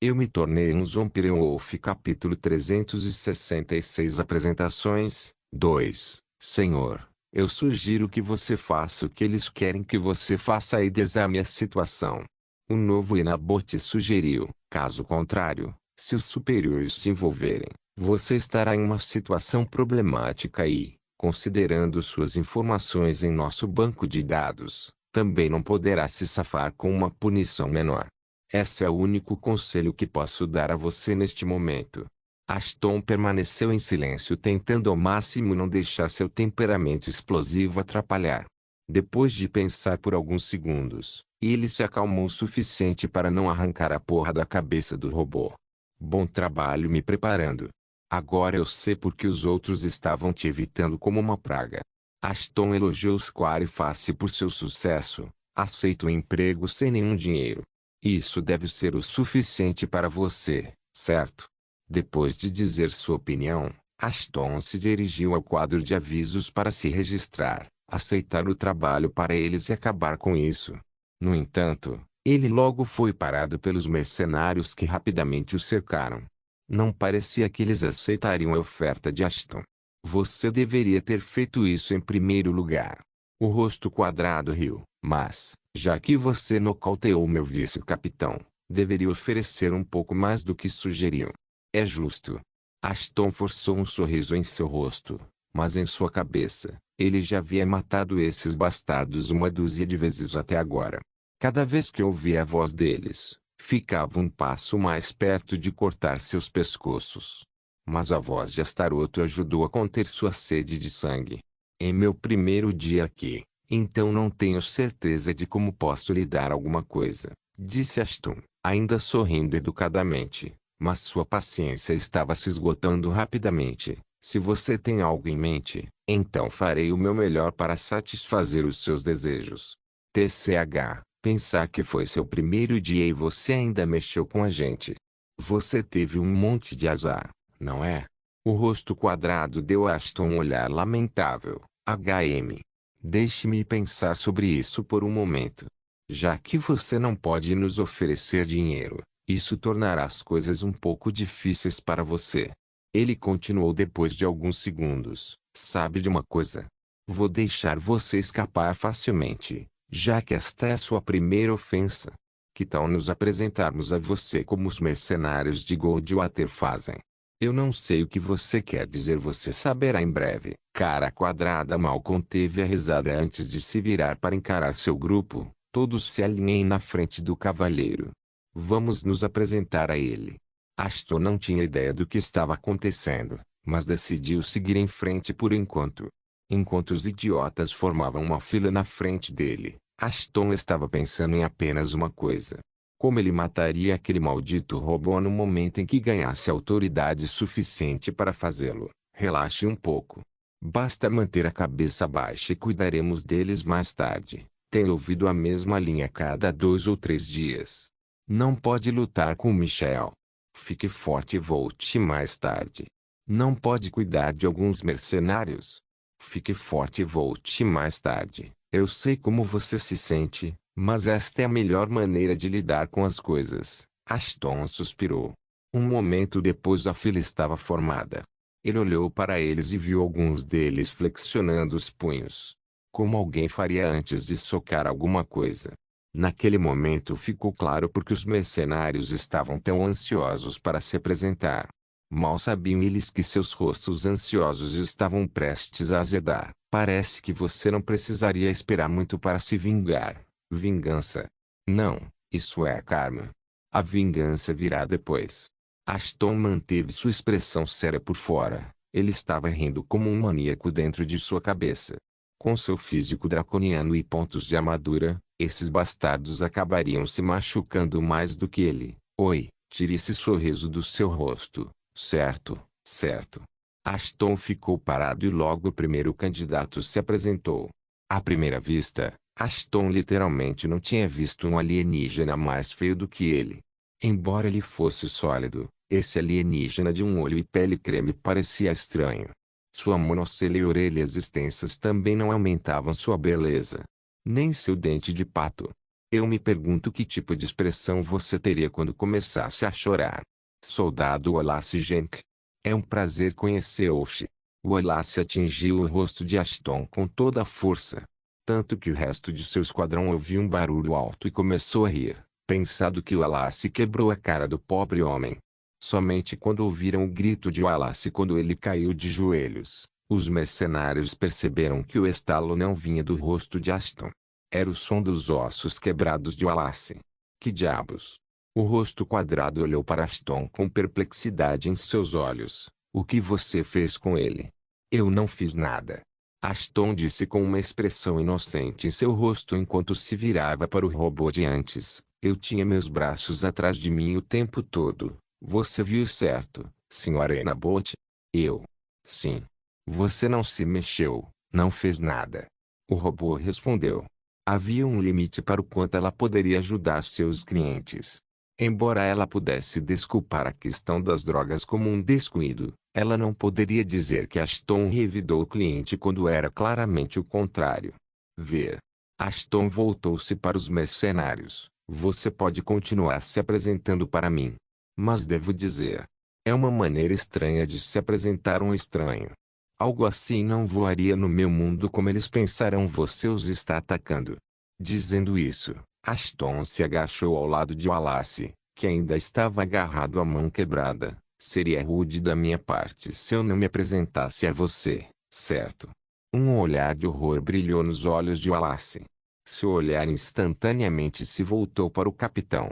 Eu me tornei um Zombie-Wolf. Capítulo 366. Apresentações. 2. Senhor, eu sugiro que você faça o que eles querem que você faça e desarme a situação. O novo Inabote sugeriu. Caso contrário, se os superiores se envolverem, você estará em uma situação problemática e, considerando suas informações em nosso banco de dados, também não poderá se safar com uma punição menor. Esse é o único conselho que posso dar a você neste momento. Ashton permaneceu em silêncio, tentando ao máximo não deixar seu temperamento explosivo atrapalhar. Depois de pensar por alguns segundos, ele se acalmou o suficiente para não arrancar a porra da cabeça do robô. Bom trabalho me preparando. Agora eu sei por que os outros estavam te evitando como uma praga. Ashton elogiou Squareface por seu sucesso. Aceita o emprego sem nenhum dinheiro. Isso deve ser o suficiente para você, certo? Depois de dizer sua opinião, Ashton se dirigiu ao quadro de avisos para se registrar, aceitar o trabalho para eles e acabar com isso. No entanto, ele logo foi parado pelos mercenários que rapidamente o cercaram. Não parecia que eles aceitariam a oferta de Ashton. Você deveria ter feito isso em primeiro lugar. O rosto quadrado riu. Mas, já que você nocauteou meu vice-capitão, deveria oferecer um pouco mais do que sugeriu. É justo. Ashton forçou um sorriso em seu rosto, mas em sua cabeça, ele já havia matado esses bastardos uma dúzia de vezes até agora. Cada vez que ouvia a voz deles, ficava um passo mais perto de cortar seus pescoços. Mas a voz de Astaroto ajudou a conter sua sede de sangue. Em meu primeiro dia aqui, então não tenho certeza de como posso lhe dar alguma coisa, disse Ashton, ainda sorrindo educadamente, mas sua paciência estava se esgotando rapidamente. Se você tem algo em mente, então farei o meu melhor para satisfazer os seus desejos. TCH, pensar que foi seu primeiro dia e você ainda mexeu com a gente. Você teve um monte de azar, não é? O rosto quadrado deu a Ashton um olhar lamentável. HM. Deixe-me pensar sobre isso por um momento. Já que você não pode nos oferecer dinheiro, isso tornará as coisas um pouco difíceis para você. Ele continuou depois de alguns segundos. Sabe de uma coisa? Vou deixar você escapar facilmente, já que esta é a sua primeira ofensa. Que tal nos apresentarmos a você como os mercenários de Goldwater fazem? Eu não sei o que você quer dizer, você saberá em breve. Cara quadrada mal conteve a risada antes de se virar para encarar seu grupo. Todos se alinhem na frente do cavalheiro. Vamos nos apresentar a ele. Ashton não tinha ideia do que estava acontecendo, mas decidiu seguir em frente por enquanto. Enquanto os idiotas formavam uma fila na frente dele, Ashton estava pensando em apenas uma coisa. Como ele mataria aquele maldito robô no momento em que ganhasse autoridade suficiente para fazê-lo? Relaxe um pouco. Basta manter a cabeça baixa e cuidaremos deles mais tarde. Tenho ouvido a mesma linha cada 2 ou 3 dias. Não pode lutar com Michel. Fique forte e volte mais tarde. Não pode cuidar de alguns mercenários. Fique forte e volte mais tarde. Eu sei como você se sente, mas esta é a melhor maneira de lidar com as coisas. Ashton suspirou. Um momento depois a fila estava formada. Ele olhou para eles e viu alguns deles flexionando os punhos, como alguém faria antes de socar alguma coisa. Naquele momento ficou claro porque os mercenários estavam tão ansiosos para se apresentar. Mal sabiam eles que seus rostos ansiosos estavam prestes a azedar. Parece que você não precisaria esperar muito para se vingar. Vingança? Não, isso é karma. A vingança virá depois. Ashton manteve sua expressão séria por fora. Ele estava rindo como um maníaco dentro de sua cabeça. Com seu físico draconiano e pontos de armadura, esses bastardos acabariam se machucando mais do que ele. Oi, tire esse sorriso do seu rosto. Certo, certo. Ashton ficou parado e logo o primeiro candidato se apresentou. À primeira vista, Ashton literalmente não tinha visto um alienígena mais feio do que ele. Embora ele fosse sólido, esse alienígena de um olho e pele creme parecia estranho. Sua monocelha e orelhas extensas também não aumentavam sua beleza. Nem seu dente de pato. Eu me pergunto que tipo de expressão você teria quando começasse a chorar. Soldado Wallace Jenk. É um prazer conhecer Oshi. Wallace atingiu o rosto de Ashton com toda a força. Tanto que o resto de seu esquadrão ouviu um barulho alto e começou a rir, pensando que Wallace quebrou a cara do pobre homem. Somente quando ouviram o grito de Wallace quando ele caiu de joelhos, os mercenários perceberam que o estalo não vinha do rosto de Ashton. Era o som dos ossos quebrados de Wallace. Que diabos? O rosto quadrado olhou para Ashton com perplexidade em seus olhos. O que você fez com ele? Eu não fiz nada. Ashton disse com uma expressão inocente em seu rosto enquanto se virava para o robô de antes. Eu tinha meus braços atrás de mim o tempo todo. Você viu certo, Sra. Enabot? Eu. Sim. Você não se mexeu, não fez nada. O robô respondeu. Havia um limite para o quanto ela poderia ajudar seus clientes. Embora ela pudesse desculpar a questão das drogas como um descuido, ela não poderia dizer que Ashton revidou o cliente quando era claramente o contrário. Ver. Ashton voltou-se para os mercenários. Você pode continuar se apresentando para mim. Mas devo dizer, é uma maneira estranha de se apresentar um estranho. Algo assim não voaria no meu mundo como eles pensarão você os está atacando. Dizendo isso, Ashton se agachou ao lado de Wallace, que ainda estava agarrado à mão quebrada. Seria rude da minha parte se eu não me apresentasse a você, certo? Um olhar de horror brilhou nos olhos de Wallace. Seu olhar instantaneamente se voltou para o capitão.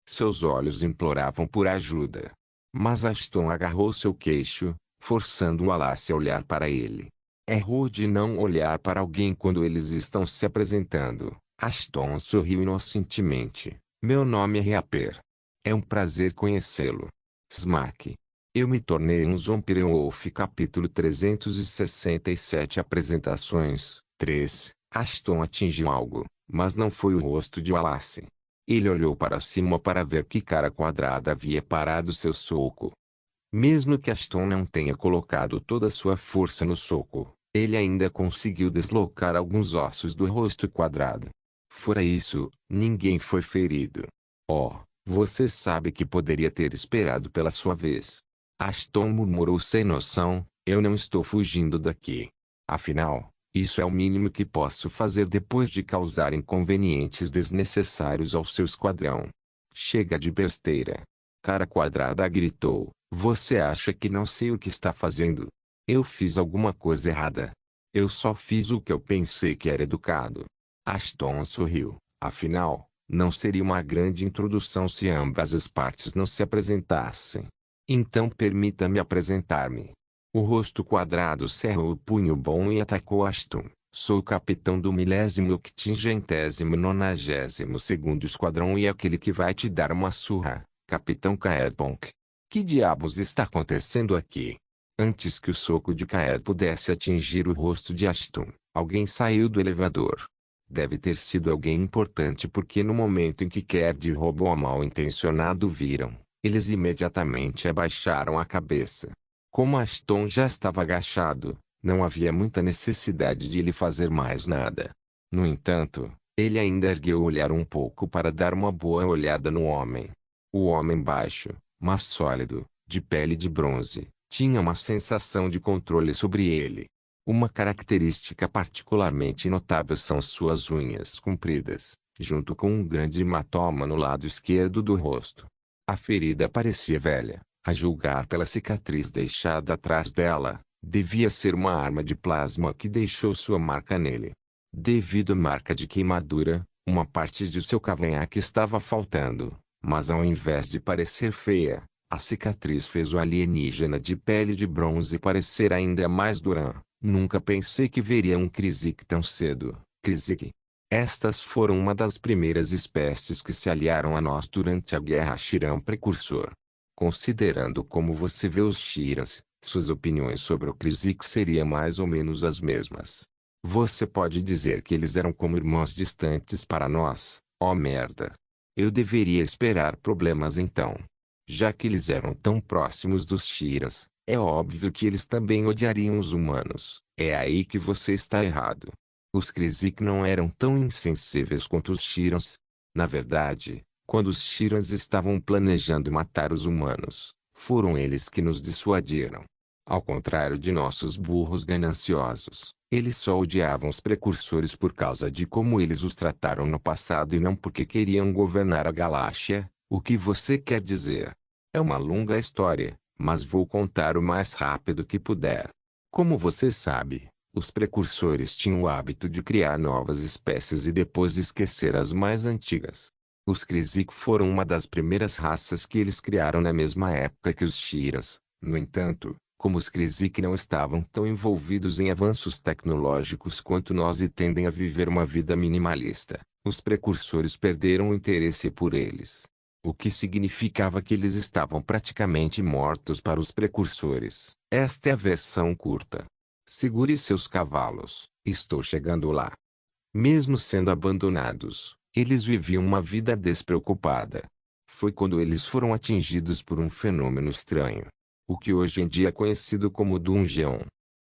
Seus olhos imploravam por ajuda. Mas Ashton agarrou seu queixo, forçando Wallace a olhar para ele. É rude não olhar para alguém quando eles estão se apresentando. Ashton sorriu inocentemente. Meu nome é Reaper. É um prazer conhecê-lo. Smack. Eu me tornei um Zombie-Wolf capítulo 367 Apresentações 3. Ashton atingiu algo, mas não foi o rosto de Wallace. Ele olhou para cima para ver que cara quadrada havia parado seu soco. Mesmo que Ashton não tenha colocado toda sua força no soco, ele ainda conseguiu deslocar alguns ossos do rosto quadrado. Fora isso, ninguém foi ferido. Oh, você sabe que poderia ter esperado pela sua vez. Ashton murmurou sem noção, eu não estou fugindo daqui. Afinal, isso é o mínimo que posso fazer depois de causar inconvenientes desnecessários ao seu esquadrão. Chega de besteira. Cara quadrada gritou, você acha que não sei o que está fazendo? Eu fiz alguma coisa errada. Eu só fiz o que eu pensei que era educado. Ashton sorriu, afinal, não seria uma grande introdução se ambas as partes não se apresentassem. Então permita-me apresentar-me. O rosto quadrado cerrou o punho bom e atacou Ashton. Sou o capitão do 108092º Esquadrão e aquele que vai te dar uma surra, Capitão Caerponk. Que diabos está acontecendo aqui? Antes que o soco de Caer pudesse atingir o rosto de Ashton, alguém saiu do elevador. Deve ter sido alguém importante porque no momento em que Caer e o robô mal-intencionado viram, eles imediatamente abaixaram a cabeça. Como Ashton já estava agachado, não havia muita necessidade de ele fazer mais nada. No entanto, ele ainda ergueu o olhar um pouco para dar uma boa olhada no homem. O homem baixo, mas sólido, de pele de bronze, tinha uma sensação de controle sobre ele. Uma característica particularmente notável são suas unhas compridas, junto com um grande hematoma no lado esquerdo do rosto. A ferida parecia velha, a julgar pela cicatriz deixada atrás dela, devia ser uma arma de plasma que deixou sua marca nele. Devido à marca de queimadura, uma parte de seu cavanhaque estava faltando, mas ao invés de parecer feia, a cicatriz fez o alienígena de pele de bronze parecer ainda mais dura. Nunca pensei que veria um Krizik tão cedo, Krizik. Estas foram uma das primeiras espécies que se aliaram a nós durante a Guerra Shiran Precursor. Considerando como você vê os Shirans, suas opiniões sobre o Krizik seriam mais ou menos as mesmas. Você pode dizer que eles eram como irmãos distantes para nós, ó merda. Eu deveria esperar problemas então. Já que eles eram tão próximos dos Shirans, é óbvio que eles também odiariam os humanos. É aí que você está errado. Os Krizik não eram tão insensíveis quanto os Shirans. Na verdade, quando os Shirans estavam planejando matar os humanos, foram eles que nos dissuadiram. Ao contrário de nossos burros gananciosos, eles só odiavam os precursores por causa de como eles os trataram no passado e não porque queriam governar a galáxia. O que você quer dizer? É uma longa história, mas vou contar o mais rápido que puder. Como você sabe, os precursores tinham o hábito de criar novas espécies e depois esquecer as mais antigas. Os Krizik foram uma das primeiras raças que eles criaram na mesma época que os Shirans. No entanto, como os Krizik não estavam tão envolvidos em avanços tecnológicos quanto nós e tendem a viver uma vida minimalista, os precursores perderam o interesse por eles. O que significava que eles estavam praticamente mortos para os precursores. Esta é a versão curta. Segure seus cavalos, estou chegando lá. Mesmo sendo abandonados, eles viviam uma vida despreocupada. Foi quando eles foram atingidos por um fenômeno estranho, o que hoje em dia é conhecido como Dungeon.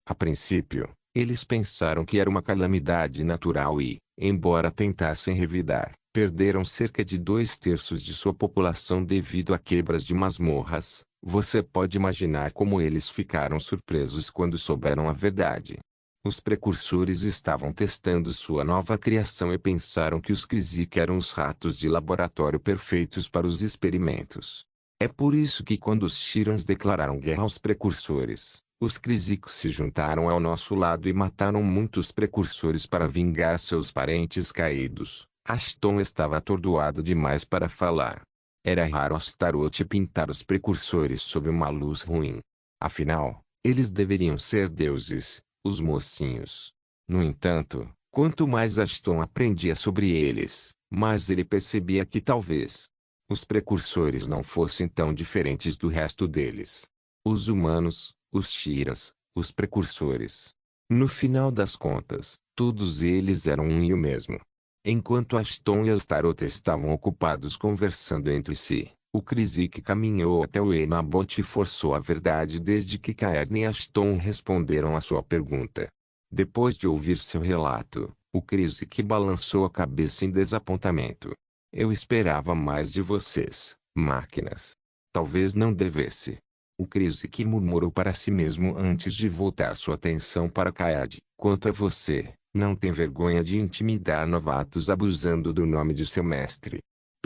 A princípio, eles pensaram que era uma calamidade natural e, embora tentassem revidar, perderam cerca de 2/3 de sua população devido a quebras de masmorras. Você pode imaginar como eles ficaram surpresos quando souberam a verdade. Os precursores estavam testando sua nova criação e pensaram que os Krizik eram os ratos de laboratório perfeitos para os experimentos. É por isso que quando os Shirans declararam guerra aos precursores, os Krizik se juntaram ao nosso lado e mataram muitos precursores para vingar seus parentes caídos. Ashton estava atordoado demais para falar. Era raro Astaroth pintar os precursores sob uma luz ruim. Afinal, eles deveriam ser deuses, os mocinhos. No entanto, quanto mais Ashton aprendia sobre eles, mais ele percebia que talvez os precursores não fossem tão diferentes do resto deles. Os humanos, os Shirans, os precursores. No final das contas, todos eles eram um e o mesmo. Enquanto Ashton e Astaroth estavam ocupados conversando entre si, o Krizik caminhou até o Enabot e forçou a verdade desde que Caern e Ashton responderam a sua pergunta. Depois de ouvir seu relato, o Krizik balançou a cabeça em desapontamento. Eu esperava mais de vocês, máquinas. Talvez não devesse. O Krizik murmurou para si mesmo antes de voltar sua atenção para Caern. Quanto a você, não tem vergonha de intimidar novatos abusando do nome de seu mestre.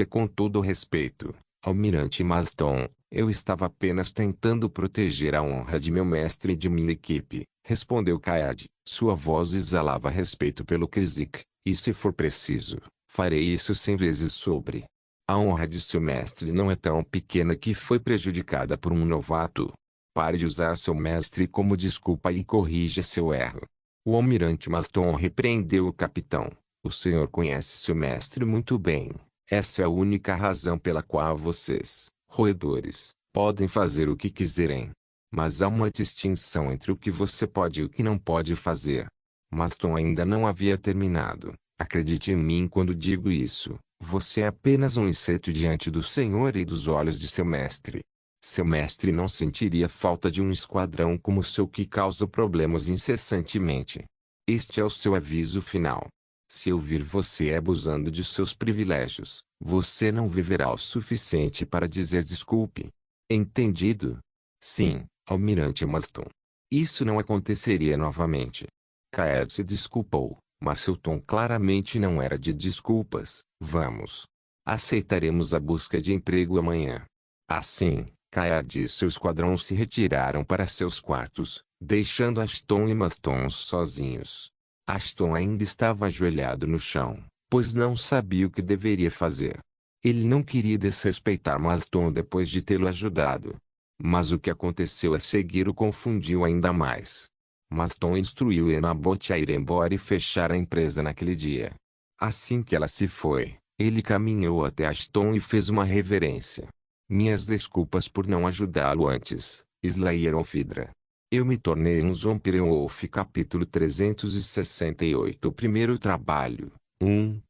Com todo o respeito, Almirante Maston, eu estava apenas tentando proteger a honra de meu mestre e de minha equipe, respondeu Caern. Sua voz exalava respeito pelo Krizik, e se for preciso, farei isso 100 vezes sobre. A honra de seu mestre não é tão pequena que foi prejudicada por um novato. Pare de usar seu mestre como desculpa e corrija seu erro. O almirante Maston repreendeu o capitão. O senhor conhece seu mestre muito bem. Essa é a única razão pela qual vocês, roedores, podem fazer o que quiserem. Mas há uma distinção entre o que você pode e o que não pode fazer. Maston ainda não havia terminado. Acredite em mim quando digo isso. Você é apenas um inseto diante do Senhor e dos olhos de seu mestre. Seu mestre não sentiria falta de um esquadrão como o seu que causa problemas incessantemente. Este é o seu aviso final. Se eu vir você abusando de seus privilégios, você não viverá o suficiente para dizer desculpe. Entendido? Sim, Almirante Maston. Isso não aconteceria novamente. Caern se desculpou, mas seu tom claramente não era de desculpas. Vamos. Aceitaremos a busca de emprego amanhã. Assim, Caern e seu esquadrão se retiraram para seus quartos, deixando Ashton e Maston sozinhos. Ashton ainda estava ajoelhado no chão, pois não sabia o que deveria fazer. Ele não queria desrespeitar Maston depois de tê-lo ajudado. Mas o que aconteceu a seguir o confundiu ainda mais. Maston instruiu Enabot a ir embora e fechar a empresa naquele dia. Assim que ela se foi, ele caminhou até Ashton e fez uma reverência. Minhas desculpas por não ajudá-lo antes, Slayer Alfidra. Eu me tornei um Zombie Wolf. Capítulo 368. O primeiro trabalho. 1.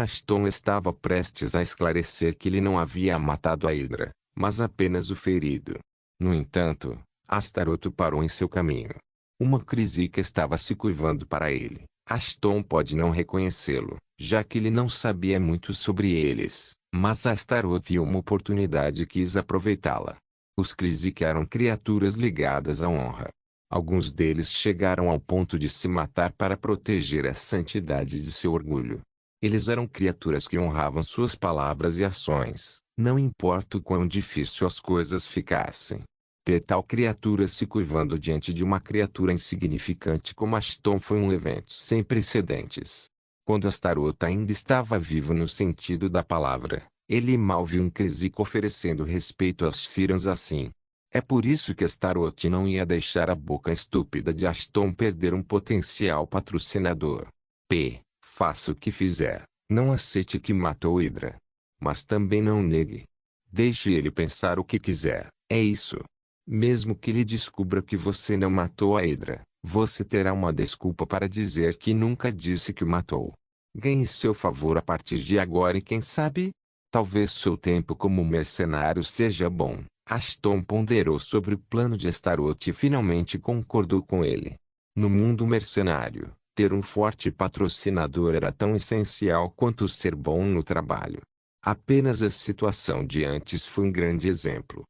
Ashton estava prestes a esclarecer que ele não havia matado a Hydra, mas apenas o ferido. No entanto, Astaroth parou em seu caminho. Uma Krizik estava se curvando para ele, Ashton pode não reconhecê-lo, já que ele não sabia muito sobre eles, mas Astaroth viu uma oportunidade e quis aproveitá-la. Os Krizik eram criaturas ligadas à honra. Alguns deles chegaram ao ponto de se matar para proteger a santidade de seu orgulho. Eles eram criaturas que honravam suas palavras e ações, não importa o quão difícil as coisas ficassem. Ter tal criatura se curvando diante de uma criatura insignificante como Ashton foi um evento sem precedentes. Quando Astaroth ainda estava vivo no sentido da palavra, ele mal viu um Krizik oferecendo respeito aos Sirans assim. É por isso que Astaroth não ia deixar a boca estúpida de Ashton perder um potencial patrocinador. Faça o que fizer, não aceite que matou Hydra. Mas também não negue. Deixe ele pensar o que quiser, é isso. Mesmo que ele descubra que você não matou a Hydra, você terá uma desculpa para dizer que nunca disse que o matou. Ganhe seu favor a partir de agora e quem sabe? Talvez seu tempo como mercenário seja bom. Ashton ponderou sobre o plano de Astaroth e finalmente concordou com ele. No mundo mercenário, ter um forte patrocinador era tão essencial quanto ser bom no trabalho. Apenas a situação de antes foi um grande exemplo.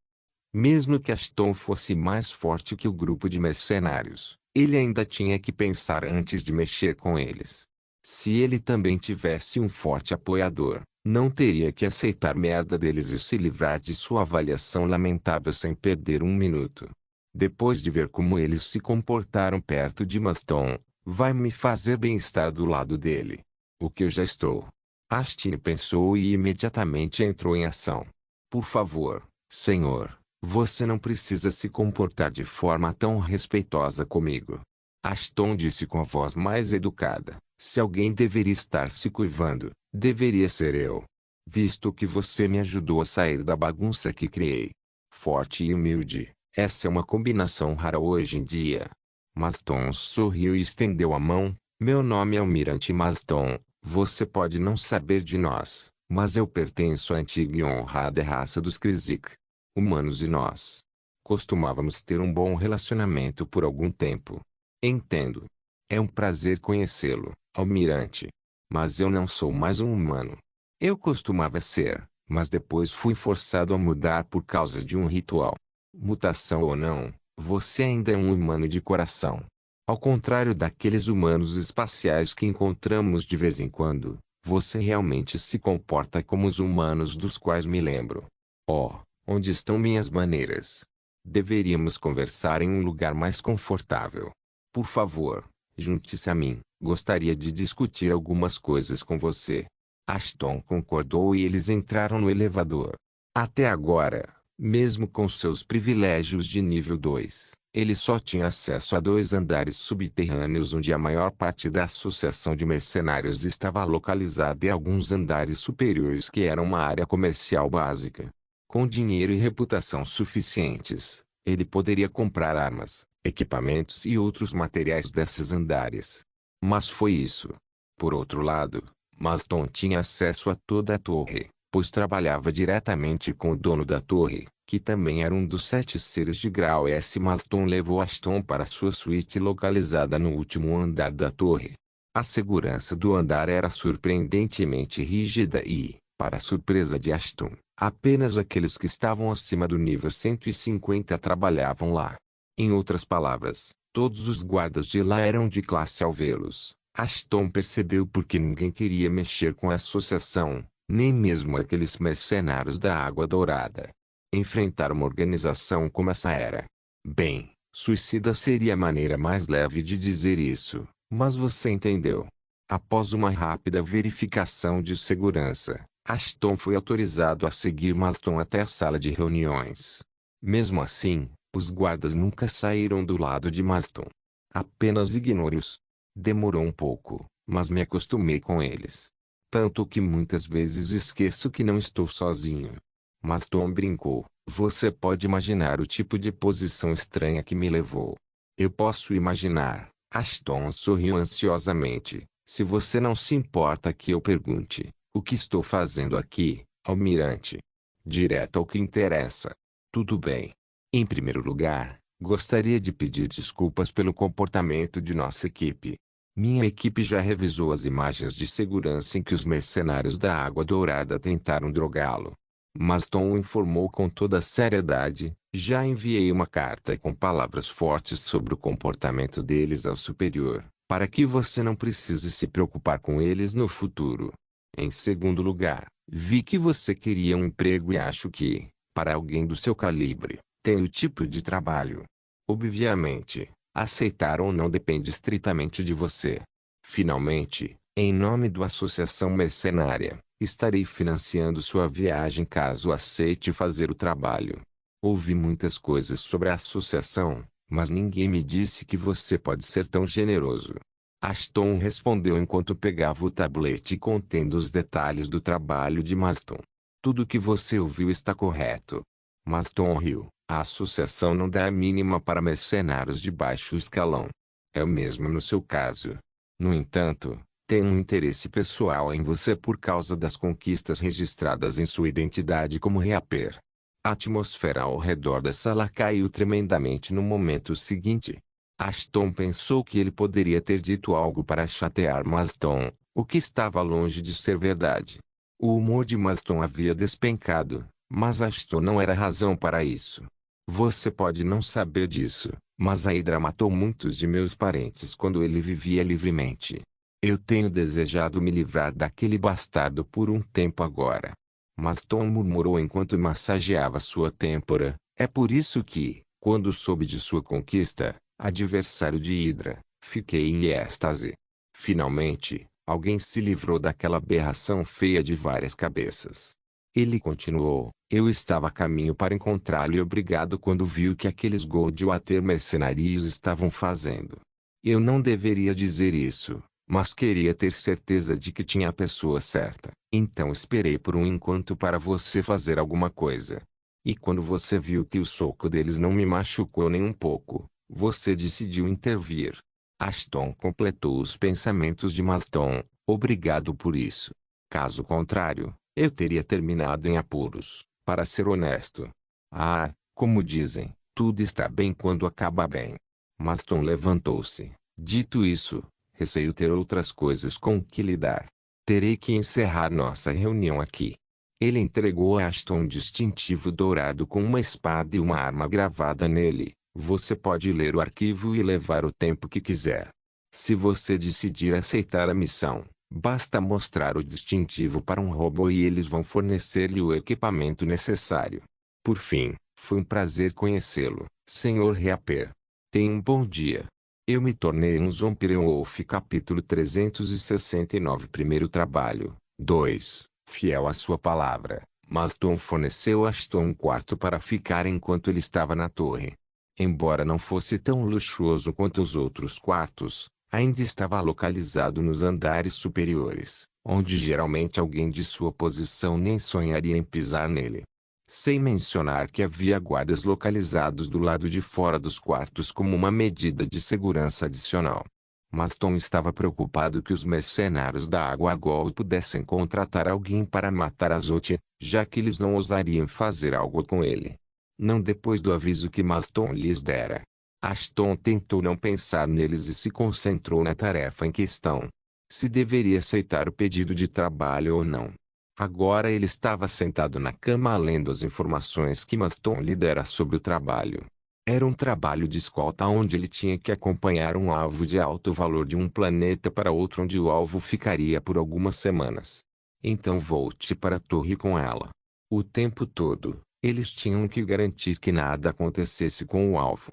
Mesmo que Ashton fosse mais forte que o grupo de mercenários, ele ainda tinha que pensar antes de mexer com eles. Se ele também tivesse um forte apoiador, não teria que aceitar merda deles e se livrar de sua avaliação lamentável sem perder um minuto. Depois de ver como eles se comportaram perto de Maston, vai me fazer bem estar do lado dele. O que eu já estou. Ashton pensou e imediatamente entrou em ação. Por favor, senhor, você não precisa se comportar de forma tão respeitosa comigo. Ashton disse com a voz mais educada. Se alguém deveria estar se curvando, deveria ser eu. Visto que você me ajudou a sair da bagunça que criei. Forte e humilde, essa é uma combinação rara hoje em dia. Maston sorriu e estendeu a mão. Meu nome é Almirante Maston. Você pode não saber de nós, mas eu pertenço à antiga e honrada raça dos Krizik. Humanos e nós costumávamos ter um bom relacionamento por algum tempo. Entendo. É um prazer conhecê-lo, Almirante. Mas eu não sou mais um humano. Eu costumava ser, mas depois fui forçado a mudar por causa de um ritual. Mutação ou não, você ainda é um humano de coração. Ao contrário daqueles humanos espaciais que encontramos de vez em quando, você realmente se comporta como os humanos dos quais me lembro. Oh, onde estão minhas maneiras? Deveríamos conversar em um lugar mais confortável. Por favor, junte-se a mim. Gostaria de discutir algumas coisas com você. Ashton concordou e eles entraram no elevador. Até agora, mesmo com seus privilégios de nível 2, ele só tinha acesso a 2 andares subterrâneos onde a maior parte da associação de mercenários estava localizada e alguns andares superiores que eram uma área comercial básica. Com dinheiro e reputação suficientes, ele poderia comprar armas, equipamentos e outros materiais desses andares. Mas foi isso. Por outro lado, Maston tinha acesso a toda a torre, pois trabalhava diretamente com o dono da torre, que também era um dos 7 seres de grau S. Maston levou Ashton para sua suíte localizada no último andar da torre. A segurança do andar era surpreendentemente rígida e, para a surpresa de Ashton, apenas aqueles que estavam acima do nível 150 trabalhavam lá. Em outras palavras, todos os guardas de lá eram de classe alvelos. Ashton percebeu porque ninguém queria mexer com a associação, nem mesmo aqueles mercenários da Água Dourada. Enfrentar uma organização como essa era, bem, suicida seria a maneira mais leve de dizer isso, mas você entendeu. Após uma rápida verificação de segurança, Ashton foi autorizado a seguir Maston até a sala de reuniões. Mesmo assim, os guardas nunca saíram do lado de Maston. Apenas ignore-os. Demorou um pouco, mas me acostumei com eles. Tanto que muitas vezes esqueço que não estou sozinho. Maston brincou. Você pode imaginar o tipo de posição estranha que me levou. Eu posso imaginar. Ashton sorriu ansiosamente. Se você não se importa que eu pergunte, o que estou fazendo aqui, Almirante? Direto ao que interessa. Tudo bem. Em primeiro lugar, gostaria de pedir desculpas pelo comportamento de nossa equipe. Minha equipe já revisou as imagens de segurança em que os mercenários da Água Dourada tentaram drogá-lo. Mas Tom o informou com toda a seriedade: já enviei uma carta com palavras fortes sobre o comportamento deles ao superior, para que você não precise se preocupar com eles no futuro. Em segundo lugar, vi que você queria um emprego e acho que, para alguém do seu calibre, tem o tipo de trabalho. Obviamente, aceitar ou não depende estritamente de você. Finalmente, em nome da Associação Mercenária, estarei financiando sua viagem caso aceite fazer o trabalho. Ouvi muitas coisas sobre a associação, mas ninguém me disse que você pode ser tão generoso. Ashton respondeu enquanto pegava o tablete contendo os detalhes do trabalho de Maston. Tudo o que você ouviu está correto. Maston riu. A associação não dá a mínima para mercenários de baixo escalão. É o mesmo no seu caso. No entanto, tem um interesse pessoal em você por causa das conquistas registradas em sua identidade como Reaper. A atmosfera ao redor da sala caiu tremendamente no momento seguinte. Ashton pensou que ele poderia ter dito algo para chatear Maston, o que estava longe de ser verdade. O humor de Maston havia despencado, mas Ashton não era razão para isso. Você pode não saber disso, mas a Hydra matou muitos de meus parentes quando ele vivia livremente. Eu tenho desejado me livrar daquele bastardo por um tempo agora. Maston murmurou enquanto massageava sua têmpora. É por isso que, quando soube de sua conquista, adversário de Hydra, fiquei em êxtase. Finalmente, alguém se livrou daquela aberração feia de várias cabeças. Ele continuou: eu estava a caminho para encontrá-lo e obrigado quando vi o que aqueles Goldwater mercenários estavam fazendo. Eu não deveria dizer isso, mas queria ter certeza de que tinha a pessoa certa. Então esperei por um enquanto para você fazer alguma coisa. E quando você viu que o soco deles não me machucou nem um pouco, você decidiu intervir. Ashton completou os pensamentos de Maston: obrigado por isso. Caso contrário, eu teria terminado em apuros, para ser honesto. Ah, como dizem, tudo está bem quando acaba bem. Maston levantou-se. Dito isso, receio ter outras coisas com que lidar. Terei que encerrar nossa reunião aqui. Ele entregou a Ashton um distintivo dourado com uma espada e uma arma gravada nele. Você pode ler o arquivo e levar o tempo que quiser. Se você decidir aceitar a missão, basta mostrar o distintivo para um robô e eles vão fornecer-lhe o equipamento necessário. Por fim, foi um prazer conhecê-lo, Sr. Reaper. Tenha um bom dia. Eu me tornei um Zombie Wolf. Capítulo 369. Primeiro trabalho. 2. Fiel à sua palavra, Maston forneceu a Ashton um quarto para ficar enquanto ele estava na torre. Embora não fosse tão luxuoso quanto os outros quartos, ainda estava localizado nos andares superiores, onde geralmente alguém de sua posição nem sonharia em pisar nele. Sem mencionar que havia guardas localizados do lado de fora dos quartos como uma medida de segurança adicional. Mas Tom estava preocupado que os mercenários da Água Gold pudessem contratar alguém para matar Azote, já que eles não ousariam fazer algo com ele. Não depois do aviso que Maston lhes dera. Ashton tentou não pensar neles e se concentrou na tarefa em questão. Se deveria aceitar o pedido de trabalho ou não. Agora ele estava sentado na cama lendo as informações que Maston lhe dera sobre o trabalho. Era um trabalho de escolta onde ele tinha que acompanhar um alvo de alto valor de um planeta para outro onde o alvo ficaria por algumas semanas. Então volte para a torre com ela. O tempo todo, eles tinham que garantir que nada acontecesse com o alvo.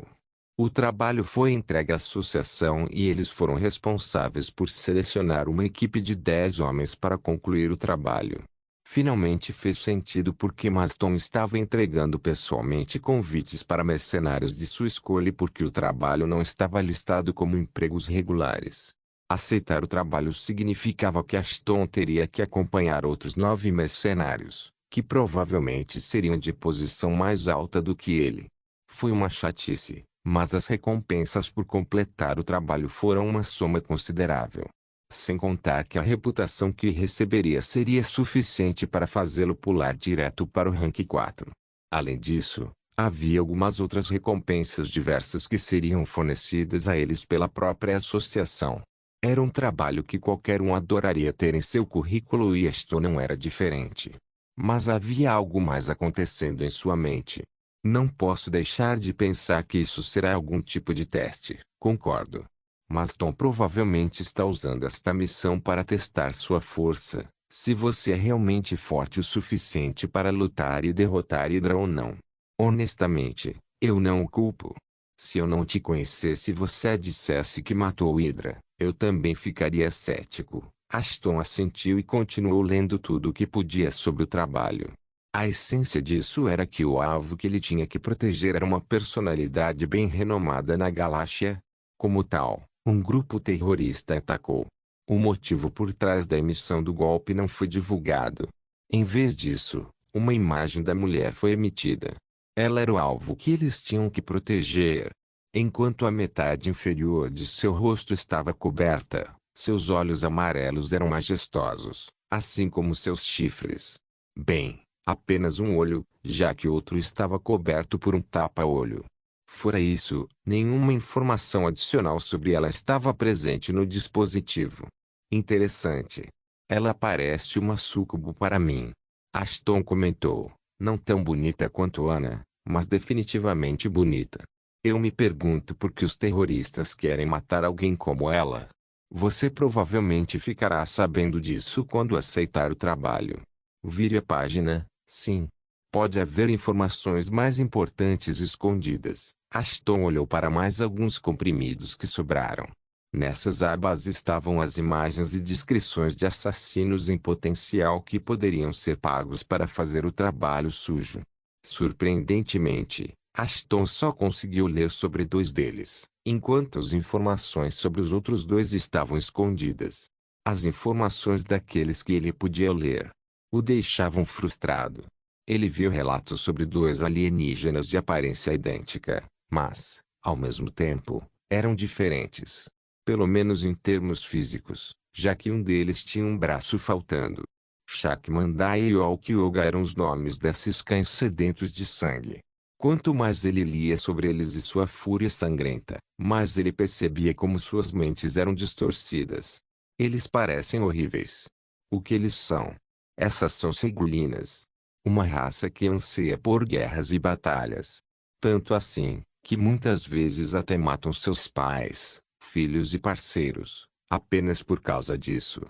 O trabalho foi entregue à associação e eles foram responsáveis por selecionar uma equipe de 10 homens para concluir o trabalho. Finalmente fez sentido porque Maston estava entregando pessoalmente convites para mercenários de sua escolha e porque o trabalho não estava listado como empregos regulares. Aceitar o trabalho significava que Ashton teria que acompanhar outros 9 mercenários, que provavelmente seriam de posição mais alta do que ele. Foi uma chatice, mas as recompensas por completar o trabalho foram uma soma considerável. Sem contar que a reputação que receberia seria suficiente para fazê-lo pular direto para o rank 4. Além disso, havia algumas outras recompensas diversas que seriam fornecidas a eles pela própria associação. Era um trabalho que qualquer um adoraria ter em seu currículo e Ashton não era diferente. Mas havia algo mais acontecendo em sua mente. Não posso deixar de pensar que isso será algum tipo de teste, concordo. Mas Tom provavelmente está usando esta missão para testar sua força, se você é realmente forte o suficiente para lutar e derrotar Hydra ou não. Honestamente, eu não o culpo. Se eu não te conhecesse e você dissesse que matou Hydra, eu também ficaria cético. Ashton assentiu e continuou lendo tudo o que podia sobre o trabalho. A essência disso era que o alvo que ele tinha que proteger era uma personalidade bem renomada na galáxia. Como tal, um grupo terrorista atacou. O motivo por trás da emissão do golpe não foi divulgado. Em vez disso, uma imagem da mulher foi emitida. Ela era o alvo que eles tinham que proteger. Enquanto a metade inferior de seu rosto estava coberta, seus olhos amarelos eram majestosos, assim como seus chifres. Bem, apenas um olho, já que o outro estava coberto por um tapa-olho. Fora isso, nenhuma informação adicional sobre ela estava presente no dispositivo. Interessante. Ela parece uma súcubo para mim. Ashton comentou. Não tão bonita quanto Ana, mas definitivamente bonita. Eu me pergunto por que os terroristas querem matar alguém como ela. Você provavelmente ficará sabendo disso quando aceitar o trabalho. Vire a página, sim. Pode haver informações mais importantes escondidas. Ashton olhou para mais alguns comprimidos que sobraram. Nessas abas estavam as imagens e descrições de assassinos em potencial que poderiam ser pagos para fazer o trabalho sujo. Surpreendentemente, Ashton só conseguiu ler sobre 2 deles, enquanto as informações sobre os outros 2 estavam escondidas. As informações daqueles que ele podia ler o deixavam frustrado. Ele viu relatos sobre 2 alienígenas de aparência idêntica, mas, ao mesmo tempo, eram diferentes. Pelo menos em termos físicos, já que um deles tinha um braço faltando. Shakmandai e Olkyoga eram os nomes desses cães sedentos de sangue. Quanto mais ele lia sobre eles e sua fúria sangrenta, mais ele percebia como suas mentes eram distorcidas. Eles parecem horríveis. O que eles são? Essas são Sigilinas. Uma raça que anseia por guerras e batalhas. Tanto assim, que muitas vezes até matam seus pais, filhos e parceiros, apenas por causa disso.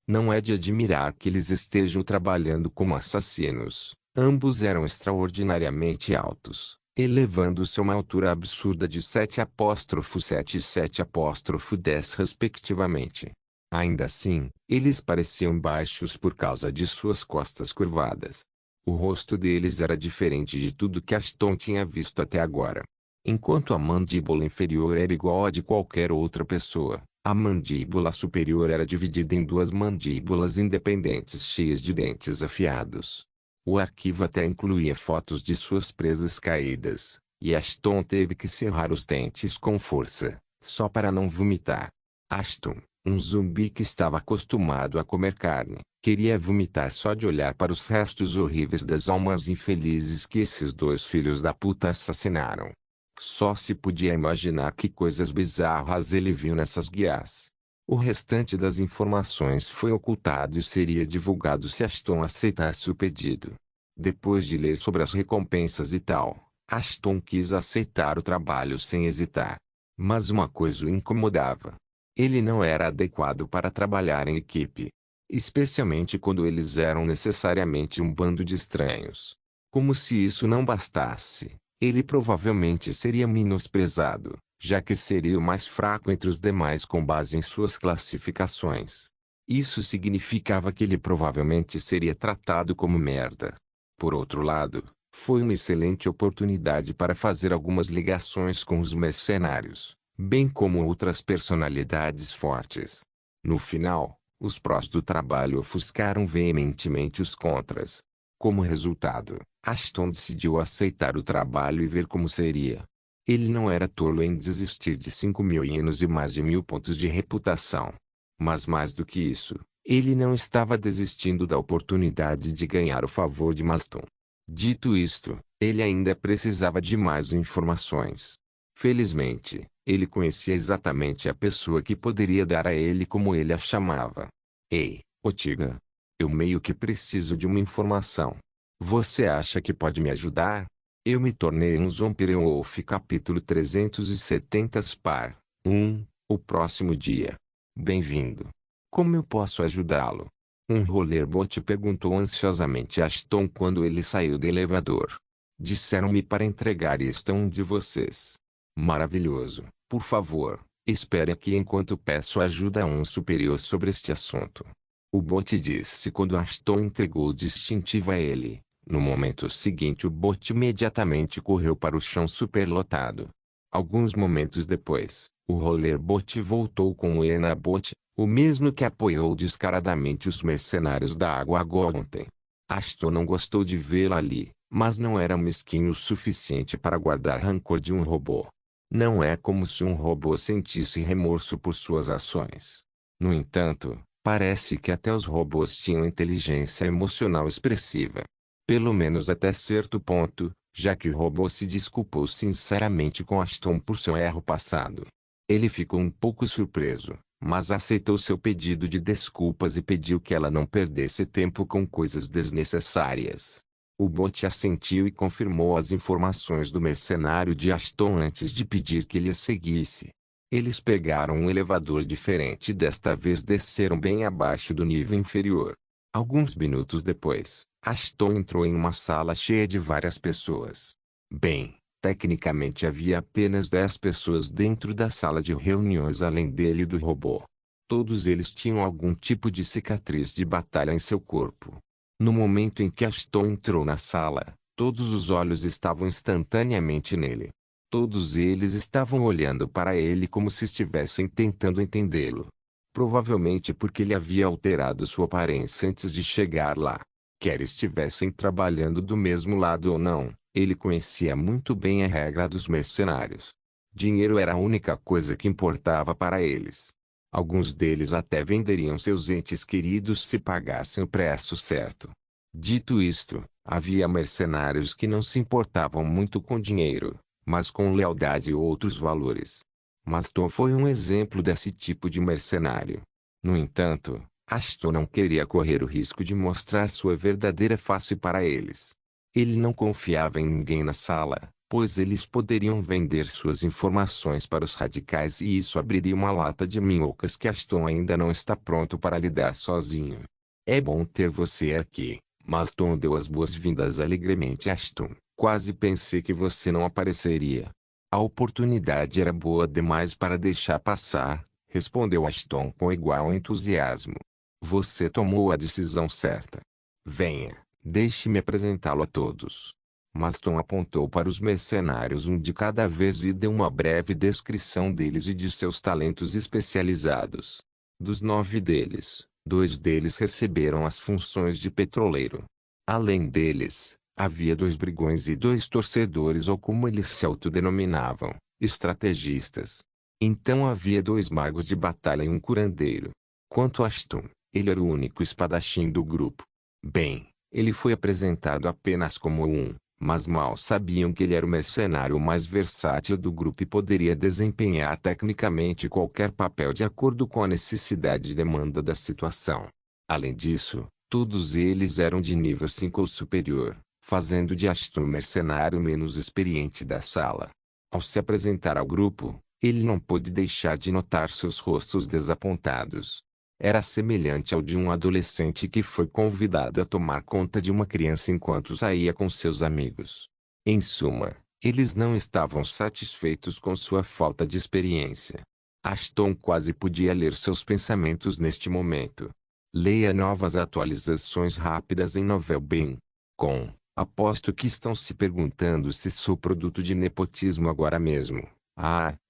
Não é de admirar que eles estejam trabalhando como assassinos. Ambos eram extraordinariamente altos, elevando-se a uma altura absurda de 7,7 e 7,10 respectivamente. Ainda assim, eles pareciam baixos por causa de suas costas curvadas. O rosto deles era diferente de tudo que Ashton tinha visto até agora. Enquanto a mandíbula inferior era igual à de qualquer outra pessoa, a mandíbula superior era dividida em 2 mandíbulas independentes cheias de dentes afiados. O arquivo até incluía fotos de suas presas caídas, e Ashton teve que cerrar os dentes com força, só para não vomitar. Ashton, um zumbi que estava acostumado a comer carne, queria vomitar só de olhar para os restos horríveis das almas infelizes que esses 2 filhos da puta assassinaram. Só se podia imaginar que coisas bizarras ele viu nessas guias. O restante das informações foi ocultado e seria divulgado se Ashton aceitasse o pedido. Depois de ler sobre as recompensas e tal, Ashton quis aceitar o trabalho sem hesitar. Mas uma coisa o incomodava. Ele não era adequado para trabalhar em equipe. Especialmente quando eles eram necessariamente um bando de estranhos. Como se isso não bastasse, ele provavelmente seria menosprezado, já que seria o mais fraco entre os demais com base em suas classificações. Isso significava que ele provavelmente seria tratado como merda. Por outro lado, foi uma excelente oportunidade para fazer algumas ligações com os mercenários, bem como outras personalidades fortes. No final, os prós do trabalho ofuscaram veementemente os contras. Como resultado, Ashton decidiu aceitar o trabalho e ver como seria. Ele não era tolo em desistir de 5.000 ienos e mais de 1.000 pontos de reputação. Mas mais do que isso, ele não estava desistindo da oportunidade de ganhar o favor de Maston. Dito isto, ele ainda precisava de mais informações. Felizmente, Ele conhecia exatamente a pessoa que poderia dar a ele como ele a chamava. Ei, Otiga. Eu meio que preciso de uma informação. Você acha que pode me ajudar? Eu me tornei um Zombie-Wolf capítulo 370 Spar 1, o próximo dia. Bem-vindo. Como eu posso ajudá-lo? Um rollerbot perguntou ansiosamente a Ashton quando ele saiu do elevador. Disseram-me para entregar isto a um de vocês. Maravilhoso. Por favor, espere aqui enquanto peço ajuda a um superior sobre este assunto. O bot disse quando Ashton entregou o distintivo a ele. No momento seguinte o bot imediatamente correu para o chão superlotado. Alguns momentos depois, o rollerbot voltou com o Enabot, o mesmo que apoiou descaradamente os mercenários da água ontem. Ashton não gostou de vê-lo ali, mas não era mesquinho o suficiente para guardar rancor de um robô. Não é como se um robô sentisse remorso por suas ações. No entanto, parece que até os robôs tinham inteligência emocional expressiva. Pelo menos até certo ponto, já que o robô se desculpou sinceramente com Ashton por seu erro passado. Ele ficou um pouco surpreso, mas aceitou seu pedido de desculpas e pediu que ela não perdesse tempo com coisas desnecessárias. O bot assentiu e confirmou as informações do mercenário de Ashton antes de pedir que ele a seguisse. Eles pegaram um elevador diferente e desta vez desceram bem abaixo do nível inferior. Alguns minutos depois, Ashton entrou em uma sala cheia de várias pessoas. Bem, tecnicamente havia apenas 10 pessoas dentro da sala de reuniões além dele e do robô. Todos eles tinham algum tipo de cicatriz de batalha em seu corpo. No momento em que Ashton entrou na sala, todos os olhos estavam instantaneamente nele. Todos eles estavam olhando para ele como se estivessem tentando entendê-lo. Provavelmente porque ele havia alterado sua aparência antes de chegar lá. Quer estivessem trabalhando do mesmo lado ou não, ele conhecia muito bem a regra dos mercenários. Dinheiro era a única coisa que importava para eles. Alguns deles até venderiam seus entes queridos se pagassem o preço certo. Dito isto, havia mercenários que não se importavam muito com dinheiro, mas com lealdade e outros valores. Maston foi um exemplo desse tipo de mercenário. No entanto, Ashton não queria correr o risco de mostrar sua verdadeira face para eles. Ele não confiava em ninguém na sala, pois eles poderiam vender suas informações para os radicais e isso abriria uma lata de minhocas que Ashton ainda não está pronto para lidar sozinho. É bom ter você aqui, Maston deu as boas-vindas alegremente a Ashton. Quase pensei que você não apareceria. A oportunidade era boa demais para deixar passar, respondeu Ashton com igual entusiasmo. Você tomou a decisão certa. Venha, deixe-me apresentá-lo a todos. Maston apontou para os mercenários um de cada vez e deu uma breve descrição deles e de seus talentos especializados. Dos 9 deles, 2 deles receberam as funções de petroleiro. Além deles, havia 2 brigões e 2 torcedores ou como eles se autodenominavam, estrategistas. Então havia 2 magos de batalha e um curandeiro. Quanto a Ashton, ele era o único espadachim do grupo. Bem, ele foi apresentado apenas como um, mas mal sabiam que ele era o mercenário mais versátil do grupo e poderia desempenhar tecnicamente qualquer papel de acordo com a necessidade e demanda da situação. Além disso, todos eles eram de nível 5 ou superior, fazendo de Ashton o mercenário menos experiente da sala. Ao se apresentar ao grupo, ele não pôde deixar de notar seus rostos desapontados. Era semelhante ao de um adolescente que foi convidado a tomar conta de uma criança enquanto saía com seus amigos. Em suma, eles não estavam satisfeitos com sua falta de experiência. Ashton quase podia ler seus pensamentos neste momento. Leia novas atualizações rápidas em Novelbeam.com. Aposto que estão se perguntando se sou produto de nepotismo agora mesmo.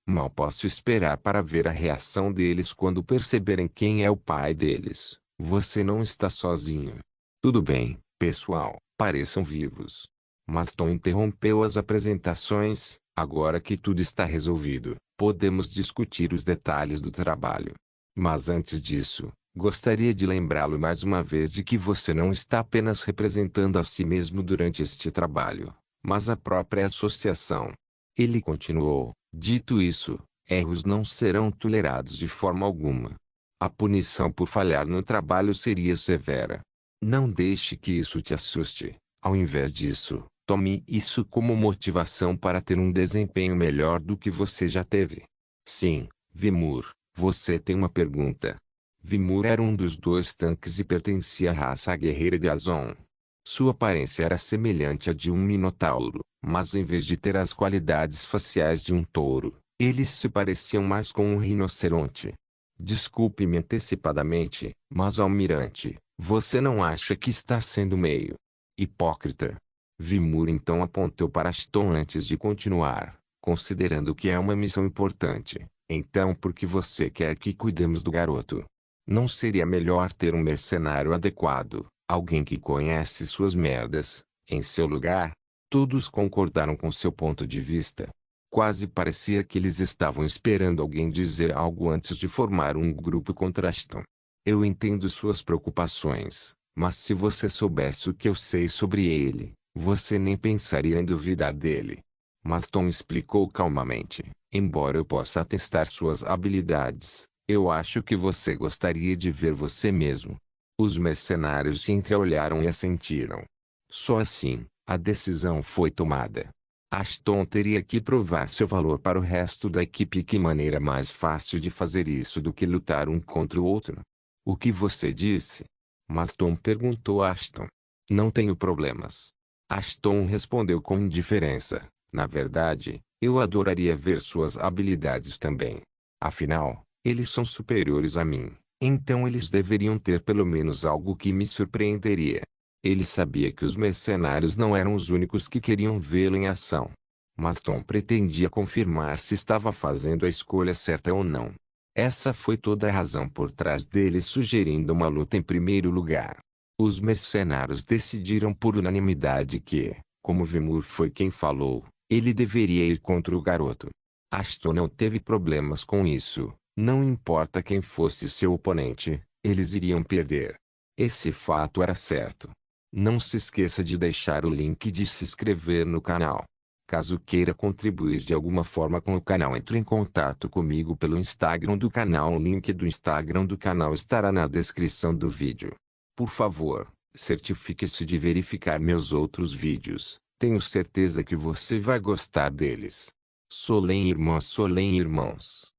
Mal posso esperar para ver a reação deles quando perceberem quem é o pai deles. Você não está sozinho. Tudo bem, pessoal, pareçam vivos. Maston interrompeu as apresentações. Agora que tudo está resolvido, podemos discutir os detalhes do trabalho. Mas antes disso, gostaria de lembrá-lo mais uma vez de que você não está apenas representando a si mesmo durante este trabalho, mas a própria associação. Ele continuou. Dito isso, Erros não serão tolerados de forma alguma. A punição por falhar no trabalho seria severa. Não deixe que isso te assuste. Ao invés disso, tome isso como motivação para ter um desempenho melhor do que você já teve. Sim, Vimur, você tem uma pergunta. Vimur era um dos dois tanques e pertencia à raça guerreira de Azon. Sua aparência era semelhante à de um minotauro, mas em vez de ter as qualidades faciais de um touro, eles se pareciam mais com um rinoceronte. Desculpe-me antecipadamente, mas almirante, você não acha que está sendo meio hipócrita? Vimur então apontou para Ashton antes de continuar, considerando que é uma missão importante. Então por que você quer que cuidemos do garoto? Não seria melhor ter um mercenário adequado, alguém que conhece suas merdas, em seu lugar? Todos concordaram com seu ponto de vista. Quase parecia que eles estavam esperando alguém dizer algo antes de formar um grupo contra Ashton. Eu entendo suas preocupações, mas se você soubesse o que eu sei sobre ele, você nem pensaria em duvidar dele. Mas Tom explicou calmamente, embora eu possa atestar suas habilidades, eu acho que você gostaria de ver você mesmo. Os mercenários se entreolharam e assentiram. Só assim, a decisão foi tomada. Ashton teria que provar seu valor para o resto da equipe e que maneira mais fácil de fazer isso do que lutar um contra o outro. O que você disse? Mas Tom perguntou a Ashton. Não tenho problemas. Ashton respondeu com indiferença. Na verdade, eu adoraria ver suas habilidades também. Afinal, eles são superiores a mim, então eles deveriam ter pelo menos algo que me surpreenderia. Ele sabia que os mercenários não eram os únicos que queriam vê-lo em ação. Mas Tom pretendia confirmar se estava fazendo a escolha certa ou não. Essa foi toda a razão por trás dele sugerindo uma luta em primeiro lugar. Os mercenários decidiram por unanimidade que, como Vimur foi quem falou, ele deveria ir contra o garoto. Ashton não teve problemas com isso, não importa quem fosse seu oponente, eles iriam perder. Esse fato era certo. Não se esqueça de deixar o link de se inscrever no canal. Caso queira contribuir de alguma forma com o canal, entre em contato comigo pelo Instagram do canal. O link do Instagram do canal estará na descrição do vídeo. Por favor, certifique-se de verificar meus outros vídeos. Tenho certeza que você vai gostar deles. Solem irmãos.